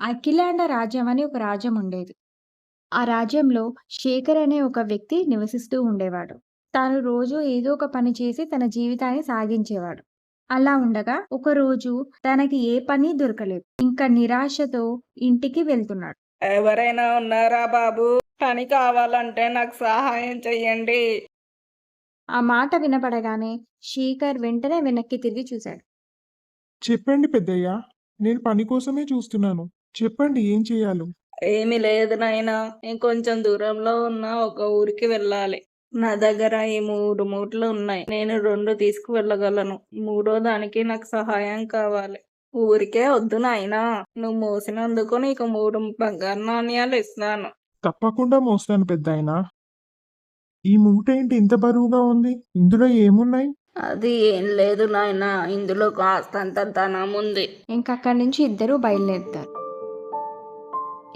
అఖిలాండ రాజ్యం అని ఒక రాజ్యం ఉండేది. ఆ రాజ్యంలో శేఖర్ అనే ఒక వ్యక్తి నివసిస్తూ ఉండేవాడు. తాను రోజు ఏదో ఒక పని చేసి తన జీవితాన్ని సాగించేవాడు. అలా ఉండగా ఒకరోజు తనకి ఏ పని దొరకలేదు. ఇంకా నిరాశతో ఇంటికి వెళ్తున్నాడు. ఎవరైనా ఉన్నారా బాబు? పని కావాలంటే నాకు సహాయం చెయ్యండి. ఆ మాట వినపడగానే శేఖర్ వెంటనే వెనక్కి తిరిగి చూశాడు. చెప్పండి పెద్దయ్య. నేను పని కోసమే చూస్తున్నాను. చెప్పండి ఏం చేయాలో? ఏమీ లేదు నాయనా. ఇంకొంచెం దూరంలో ఉన్న ఒక ఊరికి వెళ్ళాలి. నా దగ్గర ఈ 3 మూటలు ఉన్నాయి. నేను 2 తీసుకువెళ్ళగలను. మూడో దానికి నాకు సహాయం కావాలి. ఊరికే వద్దు నాయనా. నువ్వు మోసినందుకు నీకు 3 బంగారు నాణ్యాలు ఇస్తాను. తప్పకుండా మోస్తాను పెద్దాయనా. ఈ మూట ఏంటి ఇంత బరువుగా ఉంది? ఇందులో ఏమున్నాయి? అది ఏం లేదు నాయనా. ఇందులో కాస్తంత ధనం ఉంది. ఇంకక్కడి నుంచి ఇద్దరూ బయలుదేరుతారు.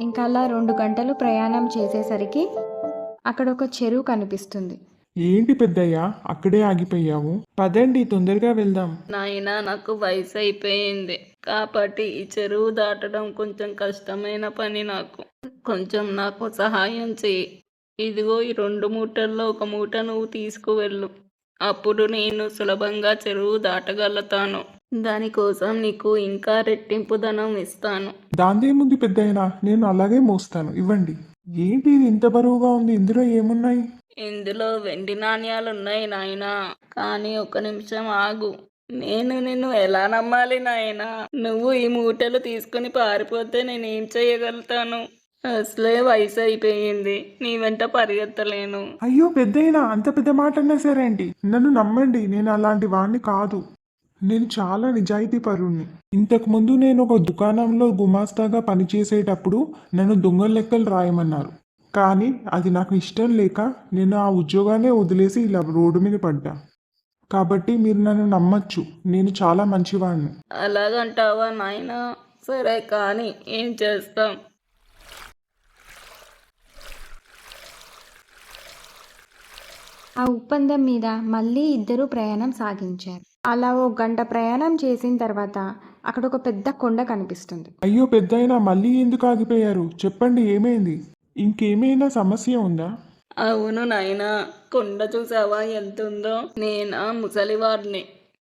ఇంకా అలా 2 గంటలు ప్రయాణం చేసేసరికి అక్కడ ఒక చెరువు కనిపిస్తుంది. ఏంటి పెద్దయ్య అక్కడే ఆగిపోయావు? పదండి తొందరగా వెళ్దాం. నాయనా నాకు వయసు అయిపోయింది కాబట్టి ఈ చెరువు దాటడం కొంచెం కష్టమైన పని నాకు. కొంచెం నాకు సహాయం చెయ్యి. ఇదిగో ఈ 2 మూటల్లో ఒక మూట నువ్వు తీసుకువెళ్ళు. అప్పుడు నేను సులభంగా చెరువు దాటగలుగుతాను. దానికోసం నీకు ఇంకా రెట్టింపు ధనం ఇస్తాను. దాందేముంది పెద్దయ్యనా, నేను అలాగే మోస్తాను. ఇవ్వండి. ఏంటి ఇది ఇంత బరువుగా ఉంది? ఇందులో ఏమున్నాయి? ఇందులో వెండి నాణ్యాలున్నాయి నాయనా. కానీ ఒక నిమిషం ఆగు. నేను నిన్ను ఎలా నమ్మాలి నాయనా? నువ్వు ఈ మూటలు తీసుకుని పారిపోతే నేనేం చేయగలుగుతాను? అసలే వయసు అయిపోయింది. నీ వెంట పరిగెత్తలేను. అయ్యో పెద్దయ్యనా, అంత పెద్ద మాట అన్నా సరే ఏంటి? నన్ను నమ్మండి, నేను అలాంటి వాడిని కాదు. నేను చాలా నిజాయితీ పరుణ్ణి. ఇంతకుముందు నేను ఒక దుకాణంలో గుమాస్తాగా పనిచేసేటప్పుడు నన్ను దొంగల లెక్కలు రాయమన్నారు. కానీ అది నాకు ఇష్టం లేక నేను ఆ ఉద్యోగాన్ని వదిలేసి ఇలా రోడ్డు మీద పడ్డా. కాబట్టి మీరు నన్ను నమ్మచ్చు, నేను చాలా మంచివాడిని. అలాగంటావా నాయనా? సరే కానీ ఏం చేస్తాం? ఆ ఒప్పందం మీద మళ్ళీ ఇద్దరూ ప్రయాణం సాగించారు. అలా 1 గంట ప్రయాణం చేసిన తర్వాత అక్కడ ఒక పెద్ద కొండ కనిపిస్తుంది. అయ్యో పెద్దయినా మళ్ళీ ఎందుకు ఆగిపోయారు? చెప్పండి ఏమైంది? ఇంకేమైనా సమస్య ఉందా? అవును నాయనా. కొండ చూసావా ఎంతుందో? నేనా ముసలివాడిని.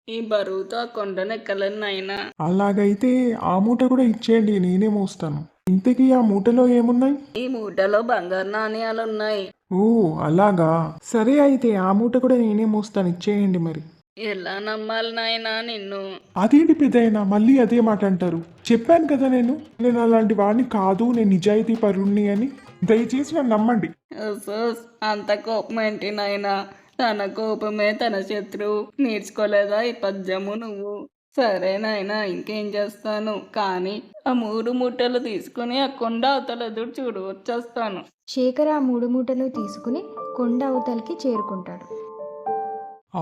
ఈ బరువుతో ఆ కొండనెక్కలేను నాయనా. అలాగైతే ఆ మూట కూడా ఇచ్చేయండి, నేనే మోస్తాను. ఇంతకీ ఆ మూటలో ఏమున్నాయి? ఈ మూటలో బంగారు నాణ్యాలున్నాయి. ఓ అలాగా. సరే అయితే ఆ మూట కూడా నేనే మోస్తాను, ఇచ్చేయండి మరి. ఎలా నమ్మాలి నాయనా నిన్ను? అదేంటి పెద్దయినా మళ్ళీ అదే మాట అంటారు? చెప్పాను కదా నేను అలాంటి వాడిని కాదు, నేను నిజాయితీ పరుణ్ణి అని. దయచేసి నన్ను నమ్మండి. ఉస్, అంత కోపం ఏంటి నాయనా? తన కోపమే తన శత్రువు. నేర్చుకోలేదా ఈ పద్యము నువ్వు? సరే నాయనా, ఇంకేం చేస్తాను. కానీ ఆ 3 మూటలు తీసుకుని ఆ కొండ అవతల ఎదురు చూడు, వచ్చేస్తాను. శేఖర్ ఆ 3 మూటలు తీసుకుని కొండ అవతలికి చేరుకుంటాడు.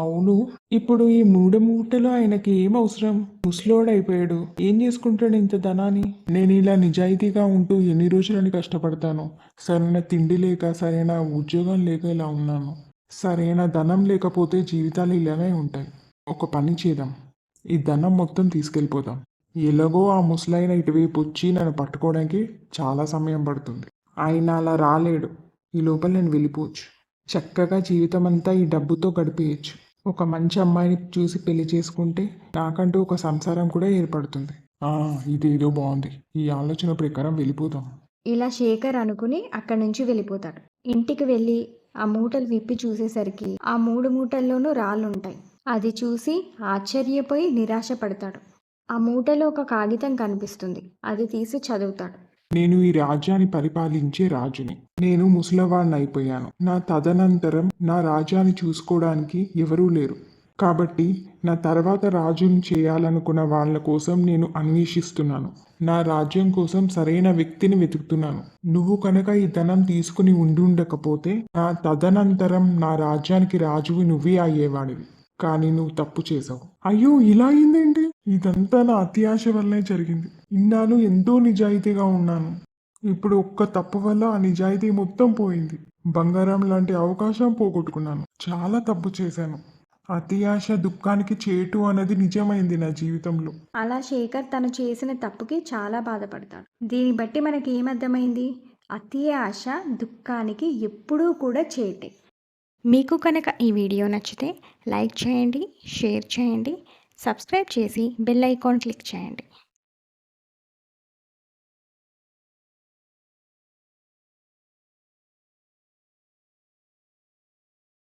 అవును, ఇప్పుడు ఈ 3 మూటలు ఆయనకి ఏం అవసరం? ముసలోడైపోయాడు, ఏం చేసుకుంటాడు ఇంత ధనాన్ని? నేను ఇలా నిజాయితీగా ఉంటూ ఎన్ని రోజులని కష్టపడతాను. సరైన తిండి లేక, సరైన ఉద్యోగం లేక ఇలా ఉన్నాను. సరైన ధనం లేకపోతే జీవితాలు ఇలానే ఉంటాయి. ఒక పని చేద్దాం, ఈ ధనం మొత్తం తీసుకెళ్ళిపోదాం. ఎలాగో ఆ ముసలాయన ఇటువైపు వచ్చి నన్ను పట్టుకోవడానికి చాలా సమయం పడుతుంది. ఆయన అలా రాలేడు. ఈ లోపల నేను వెళ్ళిపోవచ్చు. చక్కగా జీవితం అంతా ఈ డబ్బుతో గడిపేయచ్చు. ఒక మంచి అమ్మాయిని చూసి పెళ్లి చేసుకుంటే నాకంటూ ఒక సంసారం కూడా ఏర్పడుతుంది. ఇదేదో బాగుంది. ఈ ఆలోచన ప్రకారం వెళ్ళిపోతాం. ఇలా శేఖర్ అనుకుని అక్కడి నుంచి వెళ్ళిపోతాడు. ఇంటికి వెళ్ళి ఆ మూటలు విప్పి చూసేసరికి ఆ 3 మూటల్లోనూ రాళ్ళుంటాయి. అది చూసి ఆశ్చర్యపోయి నిరాశ పడతాడు. ఆ మూటలో ఒక కాగితం కనిపిస్తుంది. అది తీసి చదువుతాడు. నేను ఈ రాజ్యాన్ని పరిపాలించే రాజుని. నేను ముసలివాడిని అయిపోయాను. నా తదనంతరం నా రాజ్యాన్ని చూసుకోవడానికి ఎవరూ లేరు. కాబట్టి నా తర్వాత రాజుని చేయాలనుకున్న వాళ్ళ కోసం నేను అన్వేషిస్తున్నాను. నా రాజ్యం కోసం సరైన వ్యక్తిని వెతుకుతున్నాను. నువ్వు కనుక ఈ ధనం తీసుకుని ఉండుండకపోతే నా తదనంతరం నా రాజ్యానికి రాజువి నువ్వే అయ్యేవాడివి. కానీ నువ్వు తప్పు చేసావు. అయ్యో ఇలా అయిందేంటి? ఇదంతా నా అత్యాశ వల్లే జరిగింది. ఇన్నాళ్ళు ఎంతో నిజాయితీగా ఉన్నాను. ఇప్పుడు ఒక్క తప్పు వల్ల ఆ నిజాయితీ మొత్తం పోయింది. బంగారం లాంటి అవకాశం పోగొట్టుకున్నాను. చాలా తప్పు చేశాను. అతి ఆశ దుఃఖానికి చేటు అన్నది నిజమైంది నా జీవితంలో. అలా శేఖర్ తను చేసిన తప్పుకి చాలా బాధపడతాడు. దీన్ని బట్టి మనకి ఏమర్థమైంది? అతి ఆశ దుఃఖానికి ఎప్పుడూ కూడా చేటే. మీకు కనుక ఈ వీడియో నచ్చితే లైక్ చేయండి, షేర్ చేయండి, సబ్స్క్రైబ్ చేసి బెల్ ఐకాన్ క్లిక్ చేయండి.